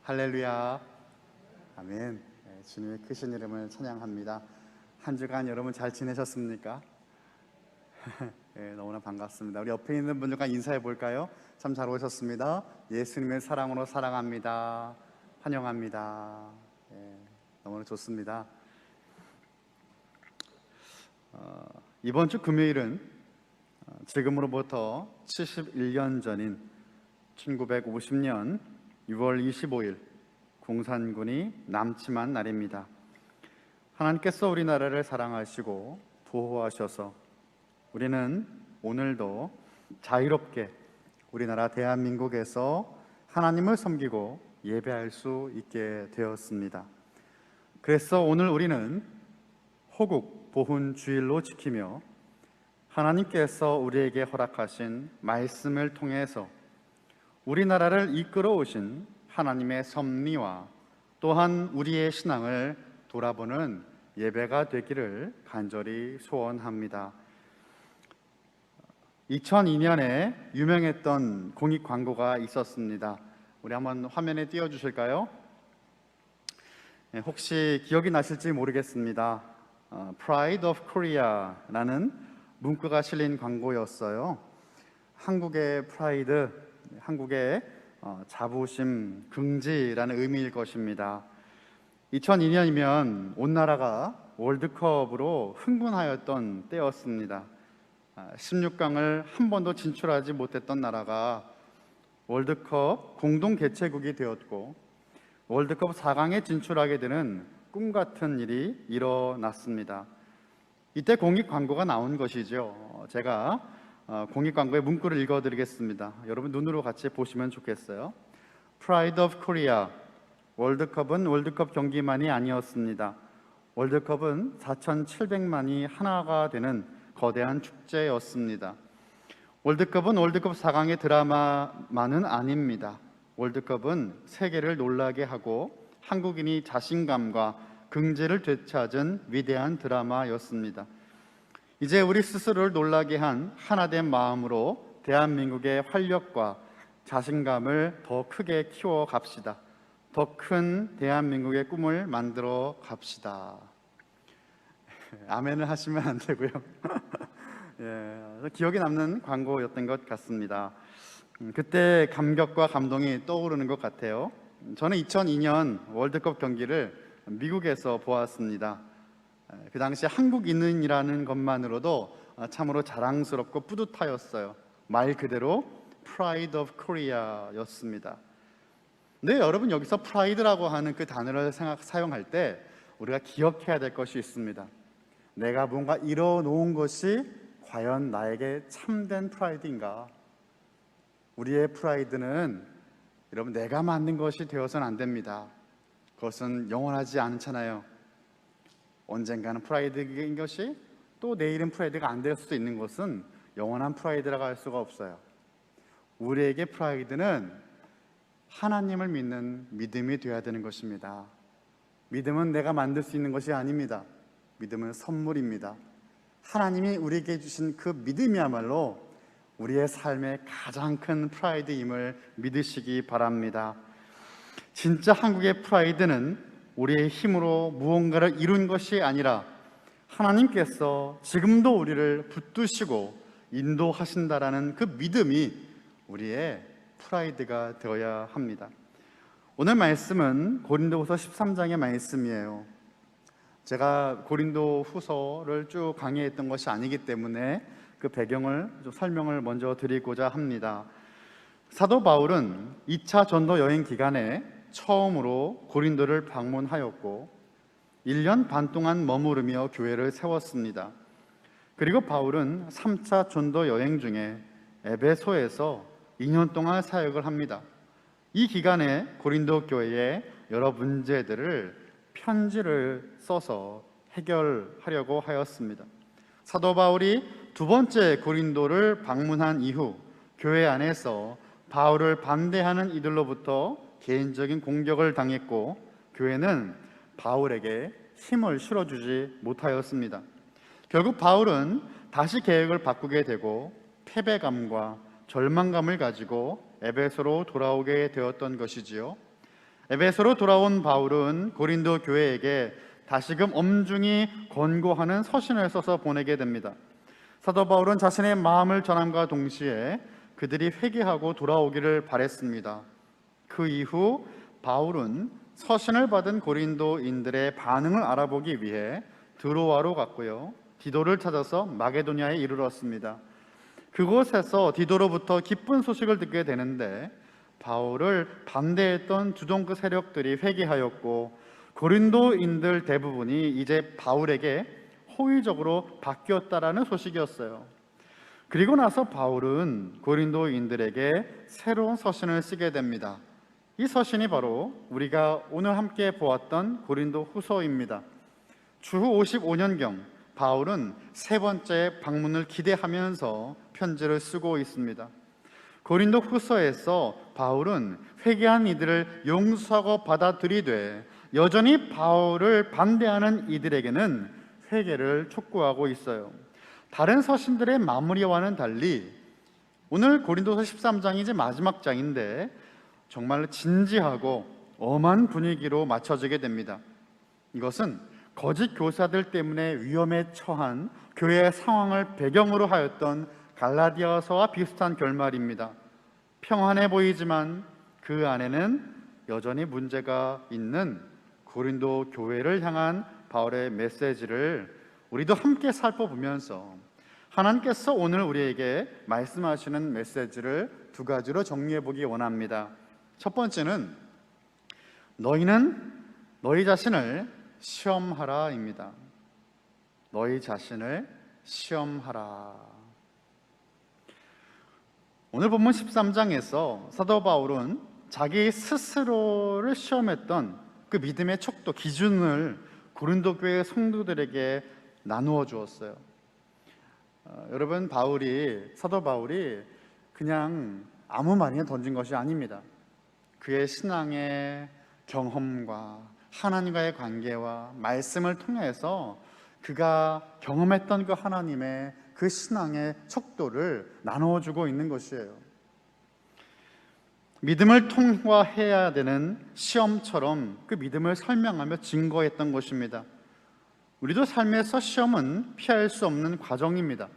할렐루야. 아멘. 네, 주님의 크신 이름을 찬양합니다. 한 주간 여러분 잘 지내셨습니까? 네, 너무나 반갑습니다. 우리 옆에 있는 분들과 인사해 볼까요? 참 잘 오셨습니다. 예수님의 사랑으로 사랑합니다. 환영합니다. 네, 너무나 좋습니다. 이번 주 금요일은 지금으로부터 71년 전인 1950년 6월 25일 공산군이 남침한 날입니다. 하나님께서 우리나라를 사랑하시고 보호하셔서 우리는 오늘도 자유롭게 우리나라 대한민국에서 하나님을 섬기고 예배할 수 있게 되었습니다. 그래서 오늘 우리는 호국 보훈 주일로 지키며 하나님께서 우리에게 허락하신 말씀을 통해서 우리나라를 이끌어 오신 하나님의 섭리와 또한 우리의 신앙을 돌아보는 예배가 되기를 간절히 소원합니다. 2002년에 유명했던 공익 광고가 있었습니다. 우리 한번 화면에 띄워주실까요? 혹시 기억이 나실지 모르겠습니다. Pride of Korea라는 문구가 실린 광고였어요. 한국의 프라이드, 한국의 자부심, 긍지라는 의미일 것입니다. 2002년이면 온 나라가 월드컵으로 흥분하였던 때였습니다. 16강을 한 번도 진출하지 못했던 나라가 월드컵 공동 개최국이 되었고 월드컵 4강에 진출하게 되는 꿈같은 일이 일어났습니다. 이때 공익 광고가 나온 것이죠. 제가 공익 광고의 문구를 읽어드리겠습니다. 여러분 눈으로 같이 보시면 좋겠어요. Pride of Korea. 월드컵은 월드컵 경기만이 아니었습니다. 월드컵은 4,700만이 하나가 되는 거대한 축제였습니다. 월드컵은 월드컵 4강의 드라마만은 아닙니다. 월드컵은 세계를 놀라게 하고 한국인이 자신감과 긍지를 되찾은 위대한 드라마였습니다. 이제 우리 스스로를 놀라게 한 하나된 마음으로 대한민국의 활력과 자신감을 더 크게 키워 갑시다. 더 큰 대한민국의 꿈을 만들어 갑시다. 아멘을 하시면 안 되고요. 예, 기억에 남는 광고였던 것 같습니다. 그때 감격과 감동이 떠오르는 것 같아요. 저는 2002년 월드컵 경기를 미국에서 보았습니다. 그 당시 한국인이라는 것만으로도 참으로 자랑스럽고 뿌듯하였어요. 말 그대로 Pride of Korea였습니다. 근데 여러분 여기서 Pride라고 하는 그 단어를 사용할 때 우리가 기억해야 될 것이 있습니다. 내가 뭔가 이뤄놓은 것이 과연 나에게 참된 프라이드인가? 우리의 프라이드는 여러분 내가 만든 것이 되어서는 안 됩니다. 그것은 영원하지 않잖아요. 언젠가는 프라이드인 것이 또 내일은 프라이드가 안 될 수도 있는 것은 영원한 프라이드라고 할 수가 없어요. 우리에게 프라이드는 하나님을 믿는 믿음이 되어야 되는 것입니다. 믿음은 내가 만들 수 있는 것이 아닙니다. 믿음은 선물입니다. 하나님이 우리에게 주신 그 믿음이야말로 우리의 삶의 가장 큰 프라이드임을 믿으시기 바랍니다. 진짜 한국의 프라이드는 우리의 힘으로 무언가를 이룬 것이 아니라 하나님께서 지금도 우리를 붙드시고 인도하신다라는 그 믿음이 우리의 프라이드가 되어야 합니다. 오늘 말씀은 고린도후서 13장의 말씀이에요. 제가 고린도후서를 쭉 강의했던 것이 아니기 때문에 그 배경을 좀 설명을 먼저 드리고자 합니다. 사도 바울은 2차 전도 여행 기간에 처음으로 고린도를 방문하였고 1년 반 동안 머무르며 교회를 세웠습니다. 그리고 바울은 3차 전도 여행 중에 에베소에서 2년 동안 사역을 합니다. 이 기간에 고린도 교회의 여러 문제들을 편지를 써서 해결하려고 하였습니다. 사도 바울이 두 번째 고린도를 방문한 이후 교회 안에서 바울을 반대하는 이들로부터 개인적인 공격을 당했고 교회는 바울에게 힘을 실어주지 못하였습니다. 결국 바울은 다시 계획을 바꾸게 되고 패배감과 절망감을 가지고 에베소로 돌아오게 되었던 것이지요. 에베소로 돌아온 바울은 고린도 교회에게 다시금 엄중히 권고하는 서신을 써서 보내게 됩니다. 사도 바울은 자신의 마음을 전함과 동시에 그들이 회개하고 돌아오기를 바랬습니다. 그 이후 바울은 서신을 받은 고린도인들의 반응을 알아보기 위해 드로아로 갔고요, 디도를 찾아서 마게도냐에 이르렀습니다. 그곳에서 디도로부터 기쁜 소식을 듣게 되는데 바울을 반대했던 주동크 세력들이 회개하였고 고린도인들 대부분이 이제 바울에게 호의적으로 바뀌었다라는 소식이었어요. 그리고 나서 바울은 고린도인들에게 새로운 서신을 쓰게 됩니다. 이 서신이 바로 우리가 오늘 함께 보았던 고린도 후서입니다. 주후 55년경 바울은 세 번째 방문을 기대하면서 편지를 쓰고 있습니다. 고린도 후서에서 바울은 회개한 이들을 용서하고 받아들이되 여전히 바울을 반대하는 이들에게는 회개를 촉구하고 있어요. 다른 서신들의 마무리와는 달리 오늘 고린도서 13장이 이제 마지막 장인데 정말 진지하고 엄한 분위기로 맞춰지게 됩니다. 이것은 거짓 교사들 때문에 위험에 처한 교회의 상황을 배경으로 하였던 갈라디아서와 비슷한 결말입니다. 평안해 보이지만 그 안에는 여전히 문제가 있는 고린도 교회를 향한 바울의 메시지를 우리도 함께 살펴보면서 하나님께서 오늘 우리에게 말씀하시는 메시지를 두 가지로 정리해 보기 원합니다. 첫 번째는 너희는 너희 자신을 시험하라입니다. 너희 자신을 시험하라. 오늘 본문 13장에서 사도 바울은 자기 스스로를 시험했던 그 믿음의 척도, 기준을 고린도 교회 성도들에게 나누어 주었어요. 여러분, 사도 바울이 그냥 아무 말이나 던진 것이 아닙니다. 그의 신앙의 경험과 하나님과의 관계와 말씀을 통해서 그가 경험했던 그 하나님의 그 신앙의 척도를 나누어주고 있는 것이에요. 믿음을 통과해야 되는 시험처럼 그 믿음을 설명하며 증거했던 것입니다. 우리도 삶에서 시험은 피할 수 없는 과정입니다.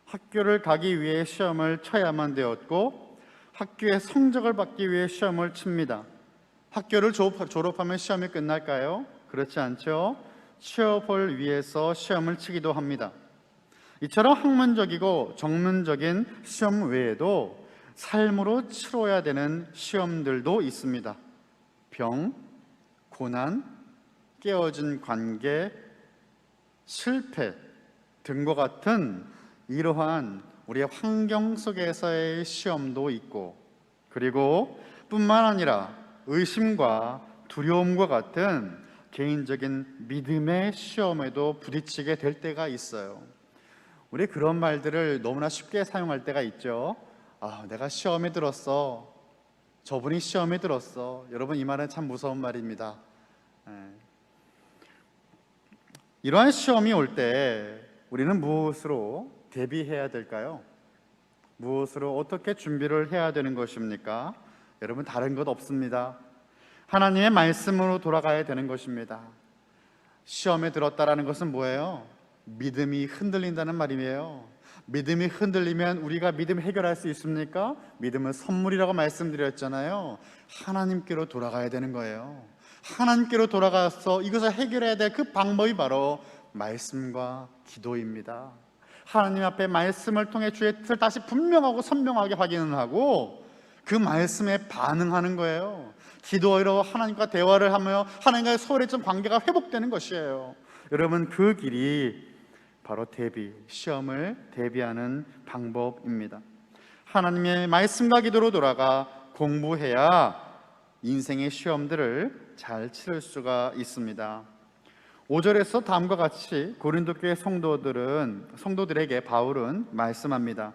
학교를 가기 위해 시험을 쳐야만 되었고 학교의 성적을 받기 위해 시험을 칩니다. 학교를 졸업하면 시험이 끝날까요? 그렇지 않죠. 취업을 위해서 시험을 치기도 합니다. 이처럼 학문적이고 정문적인 시험 외에도 삶으로 치러야 되는 시험들도 있습니다. 병, 고난, 깨어진 관계, 실패 등과 같은 이러한 우리의 환경 속에서의 시험도 있고, 그리고 뿐만 아니라 의심과 두려움과 같은 개인적인 믿음의 시험에도 부딪히게 될 때가 있어요. 우리 그런 말들을 너무나 쉽게 사용할 때가 있죠. 내가 시험에 들었어. 저분이 시험에 들었어. 여러분, 이 말은 참 무서운 말입니다. 이러한 시험이 올 때 우리는 무엇으로 대비해야 될까요? 무엇으로 어떻게 준비를 해야 되는 것입니까? 여러분, 다른 것 없습니다. 하나님의 말씀으로 돌아가야 되는 것입니다. 시험에 들었다라는 것은 뭐예요? 믿음이 흔들린다는 말이에요. 믿음이 흔들리면 우리가 믿음 해결할 수 있습니까? 믿음은 선물이라고 말씀드렸잖아요. 하나님께로 돌아가야 되는 거예요. 하나님께로 돌아가서 이것을 해결해야 될 그 방법이 바로 말씀과 기도입니다. 하나님 앞에 말씀을 통해 주의 뜻을 다시 분명하고 선명하게 확인을 하고 그 말씀에 반응하는 거예요. 기도로 하나님과 대화를 하며 하나님과의 소홀했던 관계가 회복되는 것이에요. 여러분, 그 길이 바로 시험을 대비하는 방법입니다. 하나님의 말씀과 기도로 돌아가 공부해야 인생의 시험들을 잘 치를 수가 있습니다. 5절에서 다음과 같이 고린도 교회 성도들에게 바울은 말씀합니다.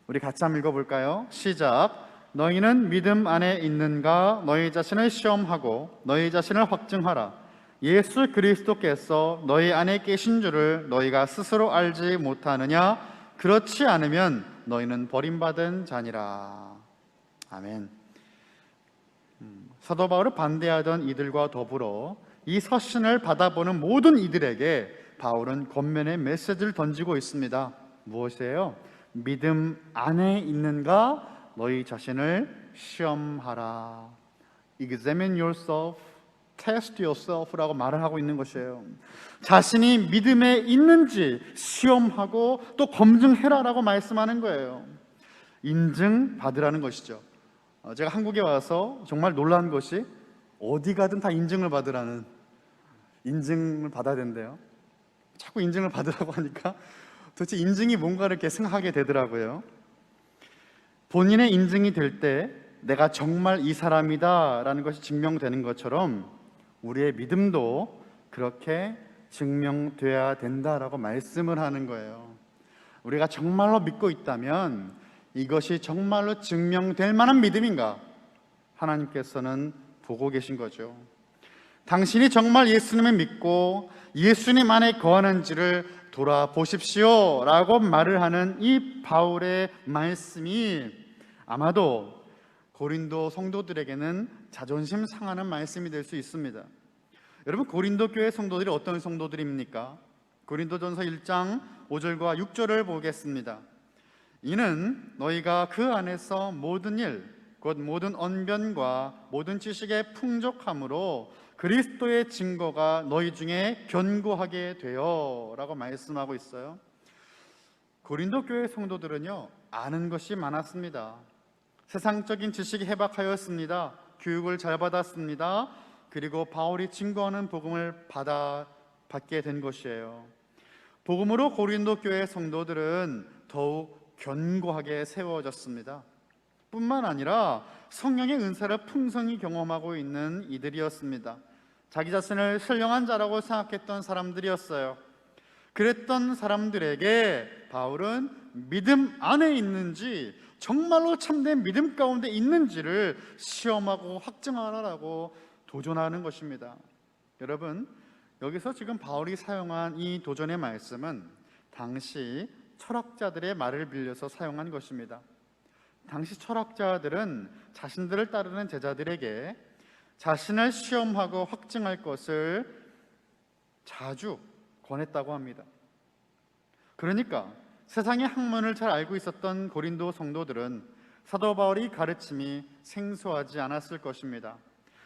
우리 같이 한번 읽어볼까요? 시작. 너희는 믿음 안에 있는가? 너희 자신을 시험하고 너희 자신을 확증하라. 예수 그리스도께서 너희 안에 계신 줄을 너희가 스스로 알지 못하느냐? 그렇지 않으면 너희는 버림받은 자니라. 아멘. 사도 바울을 반대하던 이들과 더불어 이 서신을 받아보는 모든 이들에게 바울은 권면의 메시지를 던지고 있습니다. 무엇이에요? 믿음 안에 있는가 너희 자신을 시험하라. Examine yourself, test yourself라고 말을 하고 있는 것이에요. 자신이 믿음에 있는지 시험하고 또 검증해라라고 말씀하는 거예요. 인증받으라는 것이죠. 제가 한국에 와서 정말 놀란 것이 어디 가든 다 인증을 받으라는, 인증을 받아야 된대요. 자꾸 인증을 받으라고 하니까 도대체 인증이 뭔가 이렇게 생각하게 되더라고요. 본인의 인증이 될 때 내가 정말 이 사람이다 라는 것이 증명되는 것처럼 우리의 믿음도 그렇게 증명돼야 된다라고 말씀을 하는 거예요. 우리가 정말로 믿고 있다면 이것이 정말로 증명될 만한 믿음인가? 하나님께서는 보고 계신 거죠. 당신이 정말 예수님을 믿고 예수님 안에 거하는지를 돌아보십시오 라고 말을 하는 이 바울의 말씀이 아마도 고린도 성도들에게는 자존심 상하는 말씀이 될 수 있습니다. 여러분, 고린도 교회 성도들이 어떤 성도들입니까? 고린도전서 1장 5절과 6절을 보겠습니다. 이는 너희가 그 안에서 모든 일, 곧 모든 언변과 모든 지식의 풍족함으로 그리스도의 증거가 너희 중에 견고하게 되어 라고 말씀하고 있어요. 고린도 교회 성도들은요, 아는 것이 많았습니다. 세상적인 지식이 해박하였습니다. 교육을 잘 받았습니다. 그리고 바울이 증거하는 복음을 받게 된 것이에요. 복음으로 고린도 교회 성도들은 더욱 견고하게 세워졌습니다. 뿐만 아니라 성령의 은사를 풍성히 경험하고 있는 이들이었습니다. 자기 자신을 신령한 자라고 생각했던 사람들이었어요. 그랬던 사람들에게 바울은 믿음 안에 있는지, 정말로 참된 믿음 가운데 있는지를 시험하고 확증하라고 도전하는 것입니다. 여러분, 여기서 지금 바울이 사용한 이 도전의 말씀은 당시 철학자들의 말을 빌려서 사용한 것입니다. 당시 철학자들은 자신들을 따르는 제자들에게 자신을 시험하고 확증할 것을 자주 권했다고 합니다. 그러니까 세상의 학문을 잘 알고 있었던 고린도 성도들은 사도 바울의 가르침이 생소하지 않았을 것입니다.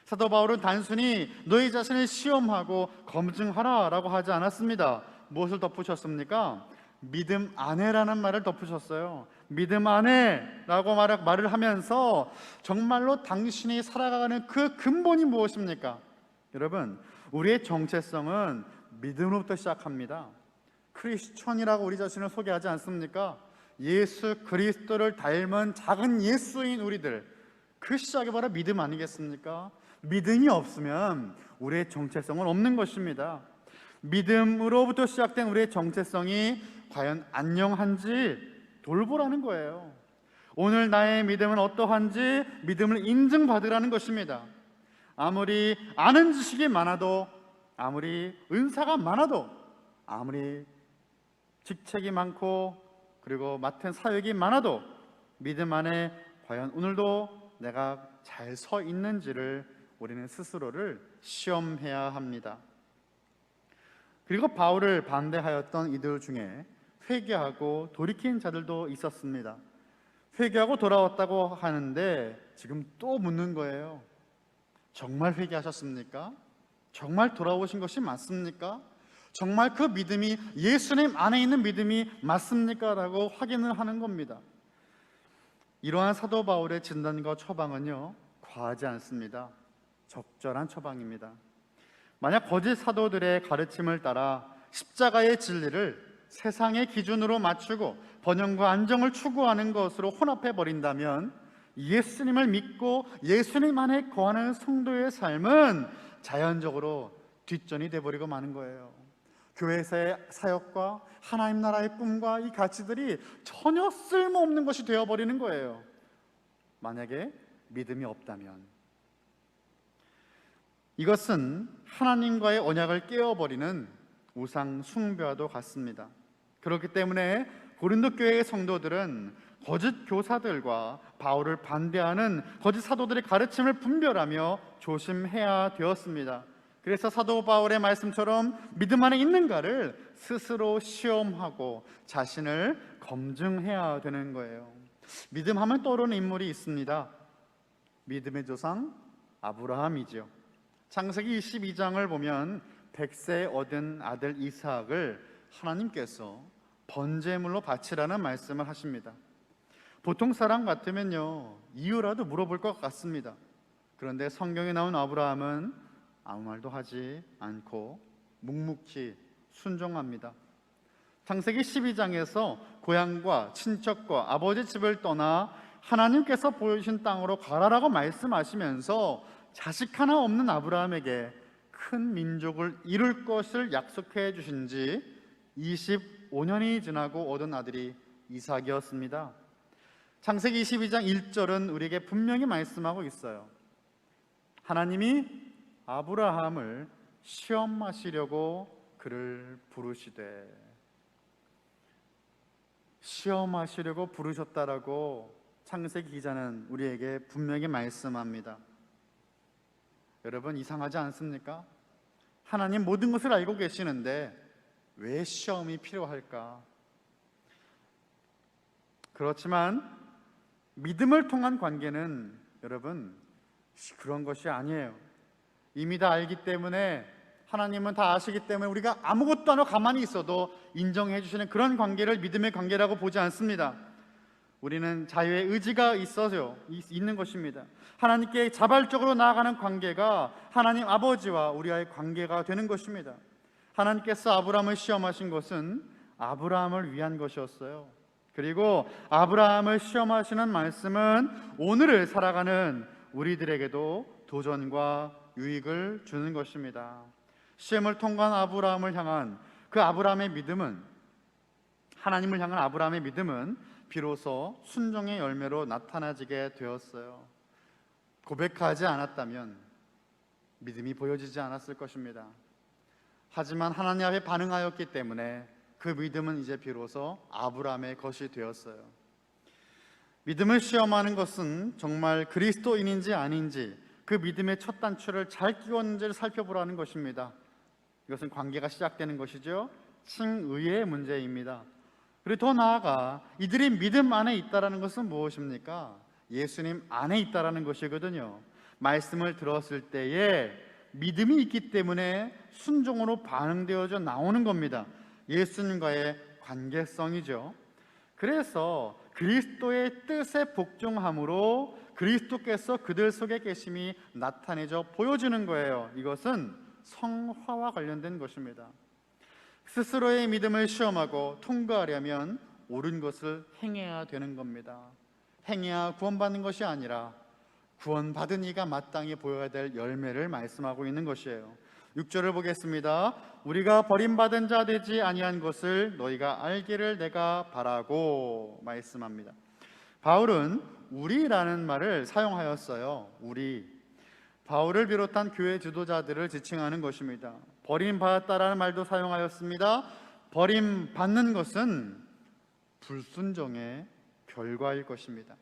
사도 바울은 단순히 너희 자신을 시험하고 검증하라 라고 하지 않았습니다. 무엇을 덧붙였습니까? 믿음 안에라는 말을 덧붙였어요. 믿음 안에라고 말을 하면서 정말로 당신이 살아가는 그 근본이 무엇입니까? 여러분, 우리의 정체성은 믿음으로부터 시작합니다. 크리스천이라고 우리 자신을 소개하지 않습니까? 예수 그리스도를 닮은 작은 예수인 우리들, 그 시작이 바로 믿음 아니겠습니까? 믿음이 없으면 우리의 정체성은 없는 것입니다. 믿음으로부터 시작된 우리의 정체성이 과연 안녕한지 돌보라는 거예요. 오늘 나의 믿음은 어떠한지 믿음을 인증받으라는 것입니다. 아무리 아는 지식이 많아도, 아무리 은사가 많아도, 아무리 직책이 많고 그리고 맡은 사역이 많아도 믿음 안에 과연 오늘도 내가 잘 서 있는지를 우리는 스스로를 시험해야 합니다. 그리고 바울을 반대하였던 이들 중에 회개하고 돌이킨 자들도 있었습니다. 회개하고 돌아왔다고 하는데 지금 또 묻는 거예요. 정말 회개하셨습니까? 정말 돌아오신 것이 맞습니까? 정말 그 믿음이 예수님 안에 있는 믿음이 맞습니까? 라고 확인을 하는 겁니다. 이러한 사도 바울의 진단과 처방은요, 과하지 않습니다. 적절한 처방입니다. 만약 거짓 사도들의 가르침을 따라 십자가의 진리를 세상의 기준으로 맞추고 번영과 안정을 추구하는 것으로 혼합해 버린다면 예수님을 믿고 예수님 안에 거하는 성도의 삶은 자연적으로 뒷전이 돼버리고 마는 거예요. 교회에서의 사역과 하나님 나라의 꿈과 이 가치들이 전혀 쓸모없는 것이 되어버리는 거예요. 만약에 믿음이 없다면 이것은 하나님과의 언약을 깨어버리는 우상 숭배와도 같습니다. 그렇기 때문에 고린도 교회의 성도들은 거짓 교사들과 바울을 반대하는 거짓 사도들의 가르침을 분별하며 조심해야 되었습니다. 그래서 사도 바울의 말씀처럼 믿음 안에 있는가를 스스로 시험하고 자신을 검증해야 되는 거예요. 믿음하면 떠오르는 인물이 있습니다. 믿음의 조상 아브라함이죠. 창세기 22장을 보면 100세에 얻은 아들 이삭을 하나님께서 번제물로 바치라는 말씀을 하십니다. 보통 사람 같으면요, 이유라도 물어볼 것 같습니다. 그런데 성경에 나온 아브라함은 아무 말도 하지 않고 묵묵히 순종합니다. 창세기 12장에서 고향과 친척과 아버지 집을 떠나 하나님께서 보여주신 땅으로 가라라고 말씀하시면서 자식 하나 없는 아브라함에게 큰 민족을 이룰 것을 약속해 주신 지 25년이 지나고 얻은 아들이 이삭이었습니다. 창세기 22장 1절은 우리에게 분명히 말씀하고 있어요. 하나님이 아브라함을 시험하시려고 그를 부르시되, 시험하시려고 부르셨다라고 창세기 기자는 우리에게 분명히 말씀합니다. 여러분, 이상하지 않습니까? 하나님 모든 것을 알고 계시는데 왜 시험이 필요할까? 그렇지만 믿음을 통한 관계는 여러분 그런 것이 아니에요. 이미 다 알기 때문에, 하나님은 다 아시기 때문에 우리가 아무것도 안 하고 가만히 있어도 인정해 주시는 그런 관계를 믿음의 관계라고 보지 않습니다. 우리는 자유의 의지가 있는 것입니다. 하나님께 자발적으로 나아가는 관계가 하나님 아버지와 우리와의 관계가 되는 것입니다. 하나님께서 아브라함을 시험하신 것은 아브라함을 위한 것이었어요. 그리고 아브라함을 시험하시는 말씀은 오늘을 살아가는 우리들에게도 도전과 유익을 주는 것입니다. 시험을 통과한 아브라함을 향한 그 아브라함의 믿음은, 하나님을 향한 아브라함의 믿음은 비로소 순종의 열매로 나타나지게 되었어요. 고백하지 않았다면 믿음이 보여지지 않았을 것입니다. 하지만 하나님 앞에 반응하였기 때문에 그 믿음은 이제 비로소 아브라함의 것이 되었어요. 믿음을 시험하는 것은 정말 그리스도인인지 아닌지, 그 믿음의 첫 단추를 잘 끼웠는지를 살펴보라는 것입니다. 이것은 관계가 시작되는 것이죠. 칭의의 문제입니다. 그리고 더 나아가 이들이 믿음 안에 있다라는 것은 무엇입니까? 예수님 안에 있다라는 것이거든요. 말씀을 들었을 때에 믿음이 있기 때문에 순종으로 반응되어져 나오는 겁니다. 예수님과의 관계성이죠. 그래서 그리스도의 뜻에 복종함으로 그리스도께서 그들 속에 계심이 나타내져 보여지는 거예요. 이것은 성화와 관련된 것입니다. 스스로의 믿음을 시험하고 통과하려면 옳은 것을 행해야 되는 겁니다. 행해야 구원받는 것이 아니라 구원받은 이가 마땅히 보여야 될 열매를 말씀하고 있는 것이에요. 6절을 보겠습니다. 우리가 버림받은 자 되지 아니한 것을 너희가 알기를 내가 바라고 말씀합니다. 바울은 우리라는 말을 사용하였어요. 우리. 바울을 비롯한 교회 지도자들을 지칭하는 것입니다. 버림받았다라는 말도 사용하였습니다. 버림받는 것은 불순종의 결과일 것입니다.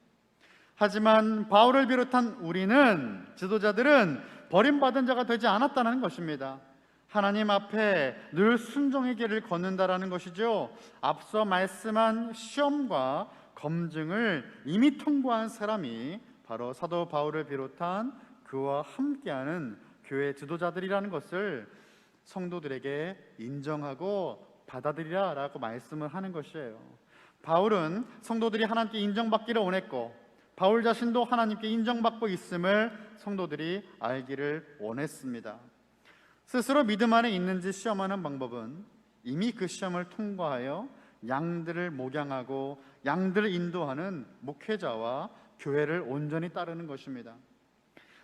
하지만 바울을 비롯한 우리는, 지도자들은 버림받은 자가 되지 않았다는 것입니다. 하나님 앞에 늘 순종의 길을 걷는다라는 것이죠. 앞서 말씀한 시험과 검증을 이미 통과한 사람이 바로 사도 바울을 비롯한 그와 함께하는 교회 지도자들이라는 것을 성도들에게 인정하고 받아들이라라고 말씀을 하는 것이에요. 바울은 성도들이 하나님께 인정받기를 원했고, 바울 자신도 하나님께 인정받고 있음을 성도들이 알기를 원했습니다. 스스로 믿음 안에 있는지 시험하는 방법은 이미 그 시험을 통과하여 양들을 목양하고 양들을 인도하는 목회자와 교회를 온전히 따르는 것입니다.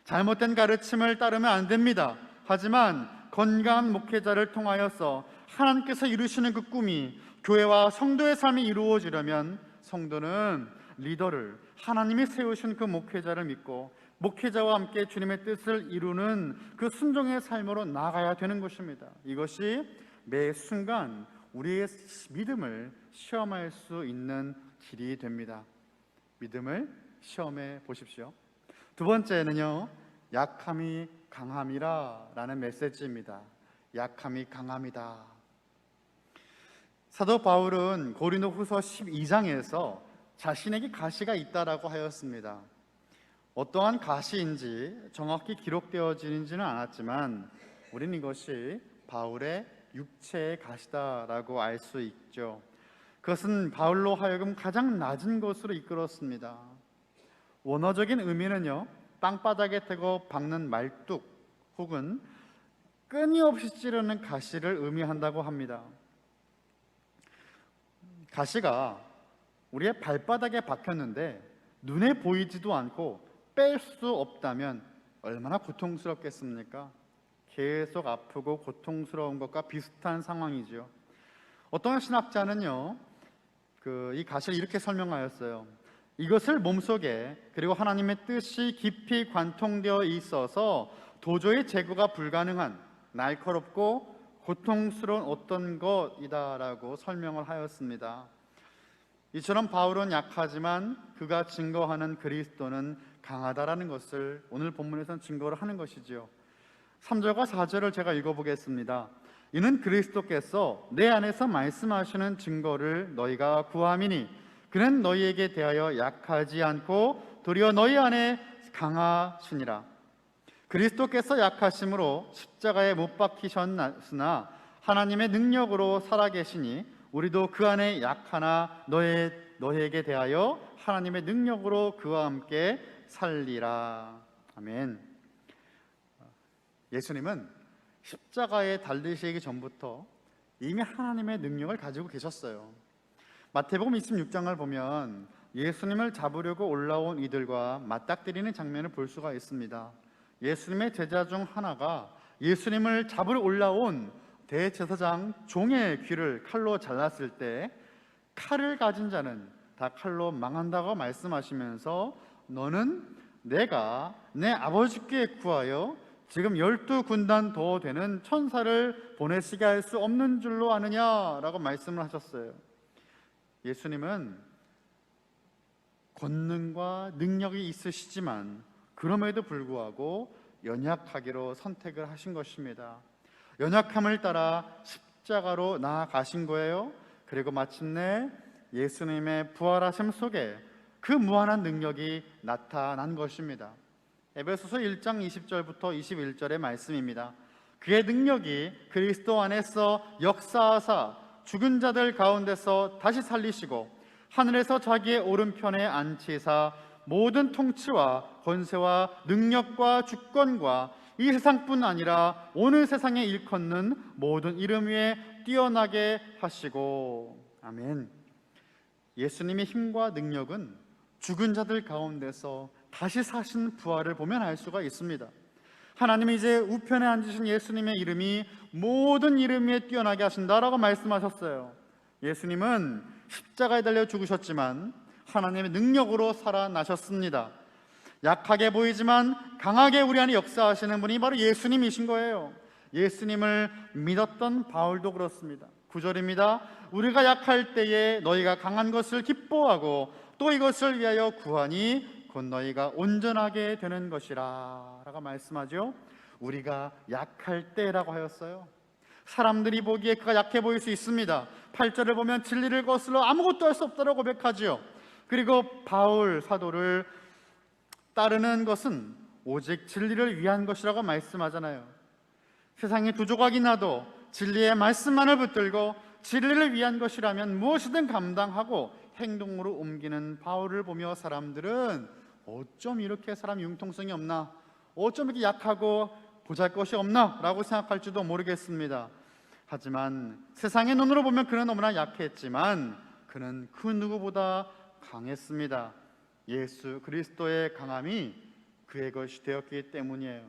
잘못된 가르침을 따르면 안 됩니다. 하지만 건강한 목회자를 통하여서 하나님께서 이루시는 그 꿈이 교회와 성도의 삶이 이루어지려면 성도는 리더를, 하나님이 세우신 그 목회자를 믿고 목회자와 함께 주님의 뜻을 이루는 그 순종의 삶으로 나아가야 되는 것입니다. 이것이 매 순간 우리의 믿음을 시험할 수 있는 길이 됩니다. 믿음을 시험해 보십시오. 두 번째는요, 약함이 강함이라 라는 메시지입니다. 약함이 강함이다. 사도 바울은 고린도후서 12장에서 자신에게 가시가 있다라고 하였습니다. 어떠한 가시인지 정확히 기록되어지지는 않았지만 우리는 이것이 바울의 육체의 가시다라고 알 수 있죠. 그것은 바울로 하여금 가장 낮은 곳으로 이끌었습니다. 원어적인 의미는요, 땅바닥에 대고 박는 말뚝 혹은 끊임없이 찌르는 가시를 의미한다고 합니다. 가시가 우리의 발바닥에 박혔는데 눈에 보이지도 않고 뺄 수 없다면 얼마나 고통스럽겠습니까? 계속 아프고 고통스러운 것과 비슷한 상황이죠. 어떤 신학자는요, 이 가시를 이렇게 설명하였어요. 이것을 몸속에, 그리고 하나님의 뜻이 깊이 관통되어 있어서 도저히 제거가 불가능한 날카롭고 고통스러운 어떤 것이다라고 설명을 하였습니다. 이처럼 바울은 약하지만 그가 증거하는 그리스도는 강하다라는 것을 오늘 본문에서는 증거를 하는 것이지요. 3절과 4절을 제가 읽어보겠습니다. 이는 그리스도께서 내 안에서 말씀하시는 증거를 너희가 구함이니 그는 너희에게 대하여 약하지 않고 도리어 너희 안에 강하시니라. 그리스도께서 약하심으로 십자가에 못 박히셨으나 하나님의 능력으로 살아계시니 우리도 그 안에 약하나 너희에게 대하여 하나님의 능력으로 그와 함께 살리라. 아멘. 예수님은 십자가에 달리시기 전부터 이미 하나님의 능력을 가지고 계셨어요. 마태복음 26장을 보면 예수님을 잡으려고 올라온 이들과 맞닥뜨리는 장면을 볼 수가 있습니다. 예수님의 제자 중 하나가 예수님을 잡으러 올라온 대제사장 종의 귀를 칼로 잘랐을 때 칼을 가진 자는 다 칼로 망한다고 말씀하시면서 너는 내가 내 아버지께 구하여 지금 12군단 더 되는 천사를 보내시게 할 수 없는 줄로 아느냐라고 말씀을 하셨어요. 예수님은 권능과 능력이 있으시지만 그럼에도 불구하고 연약하기로 선택을 하신 것입니다. 연약함을 따라 십자가로 나아가신 거예요. 그리고 마침내 예수님의 부활하심 속에 그 무한한 능력이 나타난 것입니다. 에베소서 1장 20절부터 21절의 말씀입니다. 그의 능력이 그리스도 안에서 역사하사 죽은 자들 가운데서 다시 살리시고 하늘에서 자기의 오른편에 앉히사 모든 통치와 권세와 능력과 주권과 이 세상뿐 아니라 오늘 세상에 일컫는 모든 이름 위에 뛰어나게 하시고. 아멘. 예수님의 힘과 능력은 죽은 자들 가운데서 다시 사신 부활을 보면 알 수가 있습니다. 하나님이 이제 우편에 앉으신 예수님의 이름이 모든 이름 위에 뛰어나게 하신다라고 말씀하셨어요. 예수님은 십자가에 달려 죽으셨지만 하나님의 능력으로 살아나셨습니다. 약하게 보이지만 강하게 우리 안에 역사하시는 분이 바로 예수님이신 거예요. 예수님을 믿었던 바울도 그렇습니다. 9절입니다. 우리가 약할 때에 너희가 강한 것을 기뻐하고 또 이것을 위하여 구하니 곧 너희가 온전하게 되는 것이라 라고 말씀하죠. 우리가 약할 때라고 하였어요. 사람들이 보기에 그가 약해 보일 수 있습니다. 8절을 보면 진리를 거슬러 아무것도 할 수 없다고 고백하지요. 그리고 바울 사도를 따르는 것은 오직 진리를 위한 것이라고 말씀하잖아요. 세상에 두 조각이 나도 진리의 말씀만을 붙들고 진리를 위한 것이라면 무엇이든 감당하고 행동으로 옮기는 바울을 보며 사람들은 어쩜 이렇게 사람 융통성이 없나, 어쩜 이렇게 약하고 보잘것이 없나 라고 생각할지도 모르겠습니다. 하지만 세상의 눈으로 보면 그는 너무나 약했지만 그는 그 누구보다 강했습니다. 예수 그리스도의 강함이 그의 것이 되었기 때문이에요.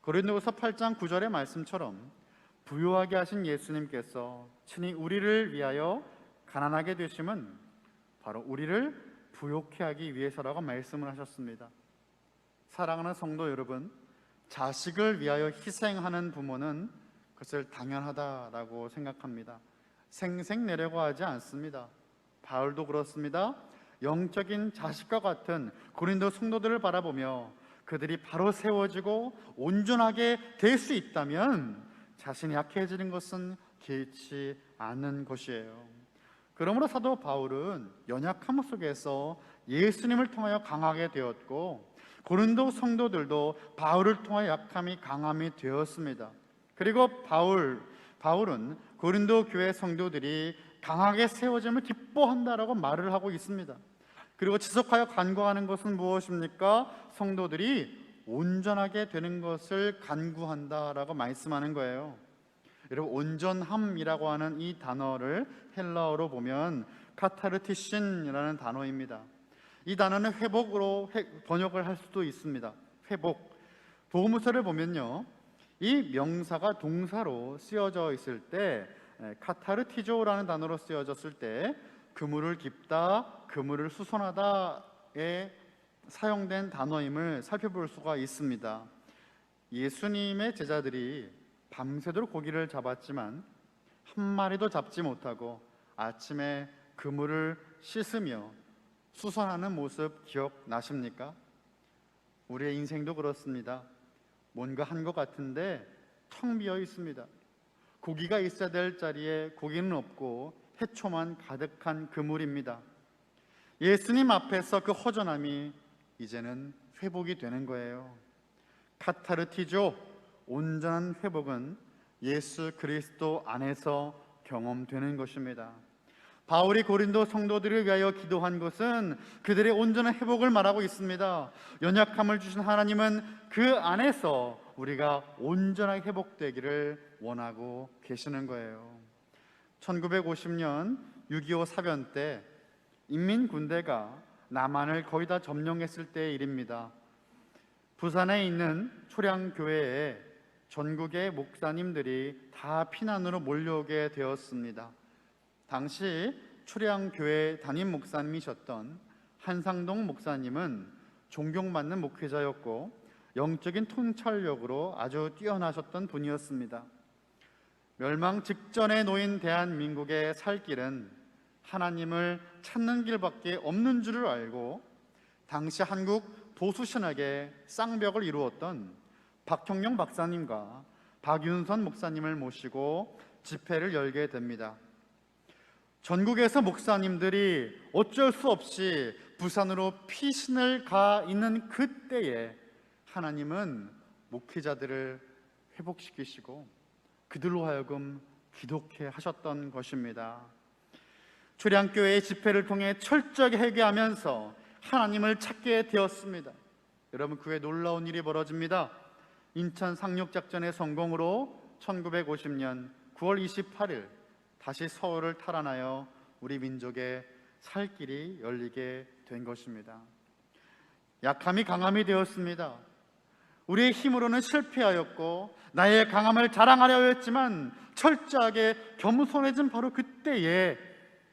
고린도후서 8장 9절의 말씀처럼 부요하게 하신 예수님께서 친히 우리를 위하여 가난하게 되심은 바로 우리를 부요케 하기 위해서라고 말씀을 하셨습니다. 사랑하는 성도 여러분, 자식을 위하여 희생하는 부모는 그것을 당연하다라고 생각합니다. 생색 내려고 하지 않습니다. 바울도 그렇습니다. 영적인 자식과 같은 고린도 성도들을 바라보며 그들이 바로 세워지고 온전하게 될 수 있다면 자신이 약해지는 것은 개의치 않는 것이에요. 그러므로 사도 바울은 연약함 속에서 예수님을 통하여 강하게 되었고, 고린도 성도들도 바울을 통하여 약함이 강함이 되었습니다. 그리고 바울은 고린도 교회 성도들이 강하게 세워짐을 기뻐한다라고 말을 하고 있습니다. 그리고 지속하여 간구하는 것은 무엇입니까? 성도들이 온전하게 되는 것을 간구한다라고 말씀하는 거예요. 여러분, 온전함이라고 하는 이 단어를 헬라어로 보면 카타르티신이라는 단어입니다. 이 단어는 회복으로 번역을 할 수도 있습니다. 회복. 복음서를 보면요, 이 명사가 동사로 쓰여져 있을 때, 카타르티조라는 단어로 쓰여졌을 때 그물을 깁다, 그물을 수선하다에 사용된 단어임을 살펴볼 수가 있습니다. 예수님의 제자들이 밤새도록 고기를 잡았지만 한 마리도 잡지 못하고 아침에 그물을 씻으며 수선하는 모습 기억나십니까? 우리의 인생도 그렇습니다. 뭔가 한 것 같은데 텅 비어 있습니다. 고기가 있어야 될 자리에 고기는 없고 해초만 가득한 그물입니다. 예수님 앞에서 그 허전함이 이제는 회복이 되는 거예요. 카타르티조, 온전한 회복은 예수 그리스도 안에서 경험되는 것입니다. 바울이 고린도 성도들을 위하여 기도한 것은 그들의 온전한 회복을 말하고 있습니다. 연약함을 주신 하나님은 그 안에서 우리가 온전하게 회복되기를 원하고 계시는 거예요. 1950년 6.25 사변 때 인민군대가 남한을 거의 다 점령했을 때의 일입니다. 부산에 있는 초량교회에 전국의 목사님들이 다 피난으로 몰려오게 되었습니다. 당시 초량교회 담임 목사님이셨던 한상동 목사님은 존경받는 목회자였고 영적인 통찰력으로 아주 뛰어나셨던 분이었습니다. 멸망 직전에 놓인 대한민국의 살 길은 하나님을 찾는 길밖에 없는 줄을 알고 당시 한국 보수신학의 쌍벽을 이루었던 박형영 박사님과 박윤선 목사님을 모시고 집회를 열게 됩니다. 전국에서 목사님들이 어쩔 수 없이 부산으로 피신을 가 있는 그때에 하나님은 목회자들을 회복시키시고 그들로 하여금 기독해 하셨던 것입니다. 초량교회의 집회를 통해 철저하게 회개하면서 하나님을 찾게 되었습니다. 여러분, 그에 놀라운 일이 벌어집니다. 인천 상륙작전의 성공으로 1950년 9월 28일 다시 서울을 탈환하여 우리 민족의 살 길이 열리게 된 것입니다. 약함이 강함이 되었습니다. 우리의 힘으로는 실패하였고 나의 강함을 자랑하려 했지만 철저하게 겸손해진 바로 그때에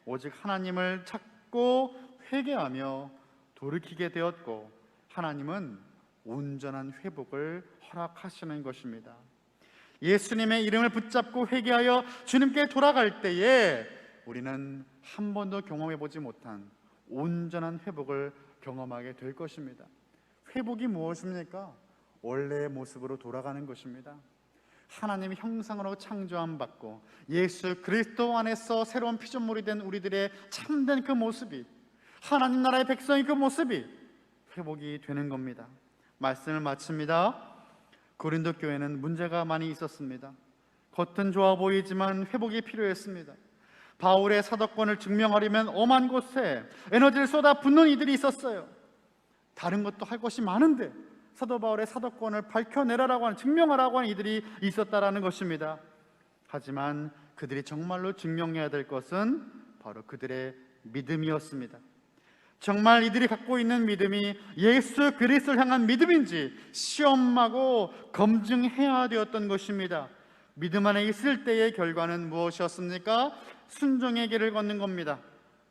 오직 하나님을 찾고 회개하며 돌이키게 되었고 하나님은 온전한 회복을 허락하시는 것입니다. 예수님의 이름을 붙잡고 회개하여 주님께 돌아갈 때에 우리는 한 번도 경험해 보지 못한 온전한 회복을 경험하게 될 것입니다. 회복이 무엇입니까? 원래의 모습으로 돌아가는 것입니다. 하나님의 형상으로 창조함 받고 예수 그리스도 안에서 새로운 피조물이 된 우리들의 참된 그 모습이, 하나님 나라의 백성의 그 모습이 회복이 되는 겁니다. 말씀을 마칩니다. 고린도 교회는 문제가 많이 있었습니다. 겉은 좋아 보이지만 회복이 필요했습니다. 바울의 사도권을 증명하려면 엄한 곳에 에너지를 쏟아 붓는 이들이 있었어요. 다른 것도 할 것이 많은데 사도 바울의 사도권을 밝혀내라라고 하는, 증명하라고 하는 이들이 있었다라는 것입니다. 하지만 그들이 정말로 증명해야 될 것은 바로 그들의 믿음이었습니다. 정말 이들이 갖고 있는 믿음이 예수 그리스도를 향한 믿음인지 시험하고 검증해야 되었던 것입니다. 믿음 안에 있을 때의 결과는 무엇이었습니까? 순종의 길을 걷는 겁니다.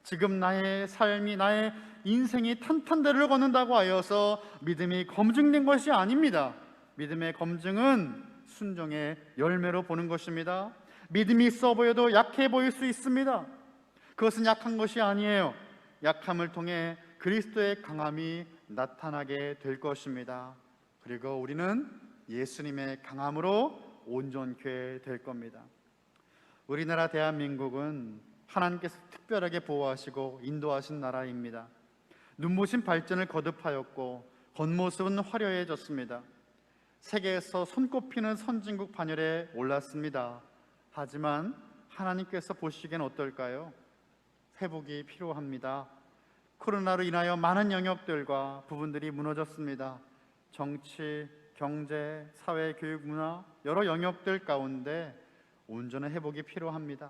지금 나의 삶이, 나의 인생이 탄탄대로를 걷는다고 하여서 믿음이 검증된 것이 아닙니다. 믿음의 검증은 순종의 열매로 보는 것입니다. 믿음이 있어 보여도 약해 보일 수 있습니다. 그것은 약한 것이 아니에요. 약함을 통해 그리스도의 강함이 나타나게 될 것입니다. 그리고 우리는 예수님의 강함으로 온전케 될 겁니다. 우리나라 대한민국은 하나님께서 특별하게 보호하시고 인도하신 나라입니다. 눈부신 발전을 거듭하였고 겉모습은 화려해졌습니다. 세계에서 손꼽히는 선진국 반열에 올랐습니다. 하지만 하나님께서 보시기엔 어떨까요? 회복이 필요합니다. 코로나로 인하여 많은 영역들과 부분들이 무너졌습니다. 정치, 경제, 사회, 교육, 문화 여러 영역들 가운데 온전한 회복이 필요합니다.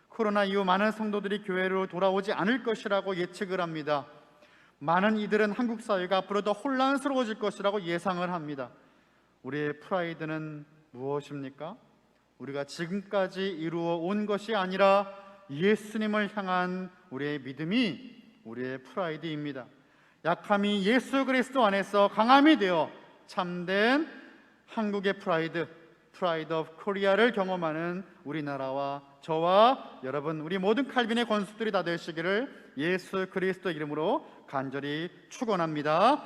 코로나 이후 많은 성도들이 교회로 돌아오지 않을 것이라고 예측을 합니다. 많은 이들은 한국 사회가 앞으로 더 혼란스러워질 것이라고 예상을 합니다. 우리의 프라이드는 무엇입니까? 우리가 지금까지 이루어 온 것이 아니라 예수님을 향한 우리의 믿음이 우리의 프라이드입니다. 약함이 예수 그리스도 안에서 강함이 되어 참된 한국의 프라이드 오브 코리아를 경험하는 우리나라와 저와 여러분, 우리 모든 칼빈의 권속들이 다 되시기를 예수 그리스도 이름으로 간절히 축원합니다.